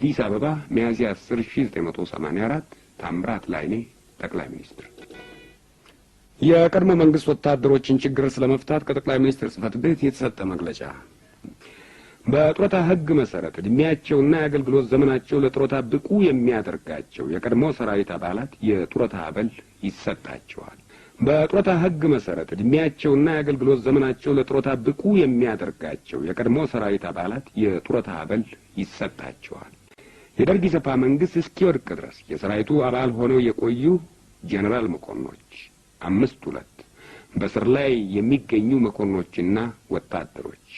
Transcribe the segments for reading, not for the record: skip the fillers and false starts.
አዲስ አበባ ሚያዝያ 10 1984 ታምራት ላይኔ ጠቅላይ ሚኒስትር። የቀድሞ መንግስት ወታደሮችን ችግር ስለመፍታት ከጠቅላይ ሚኒስትር ጽህፈት ቤት የተሰጠ መግለጫ። በጡረታ ህግ መሰረት እድሜያቸውና የአገልግሎት ዘመናቸው ለጡረታ ብቁ የሚያደርጋቸው የቀድሞ ሰራዊት አባላት የጡረታ አበል ይሰጣቸዋል። በጡረታ ህግ መሰረት እድሜያቸውና የአገልግሎት ዘመናቸው ለጡረታ ብቁ የሚያደርጋቸው የቀድሞ ሰራዊት አባላት የጡረታ አበል ይሰጣቸዋል። የደርግ ኢሰፓ መንግስት እስኪወድቅ ድረስ የሰራዊቱ አባል ሆነው የቆዩ ጄኔራል መኮንኖች 5-2 በስር ላይ የሚገኙ መኮንኖችና ወታደሮች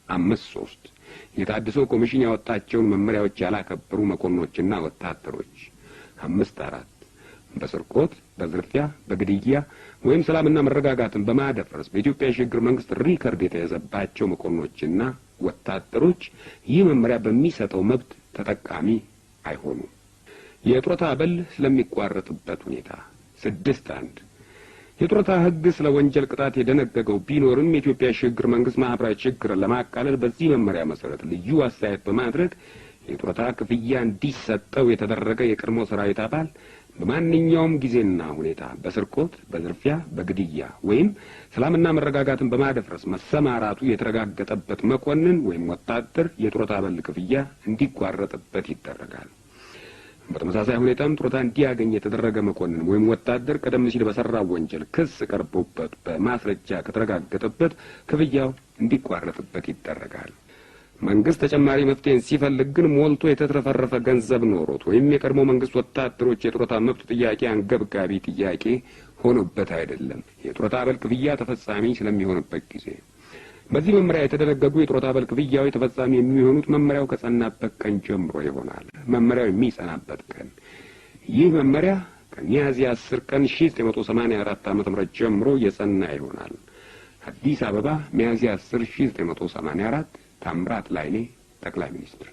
5-3 የታድሶ ኮሚሽን ያወጣቸውን መመሪያዎች ያላከበሩ መኮንኖችና ወታደሮች 5-4 በስርቆት፣ በዝርፊያ፣ በግድያ ወይም ሰላምና መረጋጋትን በማደፍረስ በኢትዮጵያ የሽግግር መንግስት ሪከርድ የተያዘባቸው መኮንኖችና ወታደሮች ይህ መመሪያ በሚሰጠው መብት ተጠቃሚ አይሆኑም። የጡረታ አበል ስለሚቋረጥበት ሁኔታ 6-1 የጡረታ ህግ ስለ ወንጀል ቅጣት የደነገገው ቢኖርም የኢትዮጵያ የሽግግር መንግስት ማህበራዊ ችግር ለማቃለል በዚህ መመሪያ መሰረት ልዩ አስተያየት በማድረግ የጡረታ ክፍያ እንዲሰጠው የተደረገ የቀድሞ ሰራዊት አባል በማንኛውም ጊዜና ሁኔታ በስርቆት፣ በዝርፊያ፣ በግድያ ወይም ሰላምና መረጋጋትን በማደፍረስ መሰማራቱ የተረጋገጠበት መኮንን ወይም ወታደር የጡረታ አበል ክፍያ እንዲቋረጥበት ይደረጋል። በተመሳሳይ ሁኔታም ጡረታ እንዲያገኝ የተደረገ መኮንን ወይም ወታደር ቀደም ሲል በሰራው ወንጀል ክስ ቀርቦበት በማስረጃ ከተረጋገጠበት ክፍያው እንዲቋረጥበት ይደረጋል። መንግስት ተጨማሪ መፍትሄን ሲፈልግ ግን ሞልቶ የተትረፈረፈ ገንዘብ ኖሮት ወይም የቀድሞ መንግስት ወታደሮች የጡረታ መብት ጥያቄ አንገብጋቢ ጥያቄ ሆኖበት አይደለም፣ የጡረታ አበል ክፍያ ተፈጻሚ ስለሚሆንበት ጊዜ። በዚህ መመሪያ የተደነገጉ የጡረታ አበል ክፍያዎች ተፈጻሚ የሚሆኑት መመሪያው ከጸናበት ቀን ጀምሮ ይሆናል። መመሪያው የሚጸናበት ቀን ይህ መመሪያ ከሚያዝያ 10 ቀን 1984 ዓ.ም ጀምሮ የጸና ይሆናል። አዲስ አበባ ሚያዝያ 10 1984 ታምራት ላይኔ ጠቅላይ ሚኒስትር።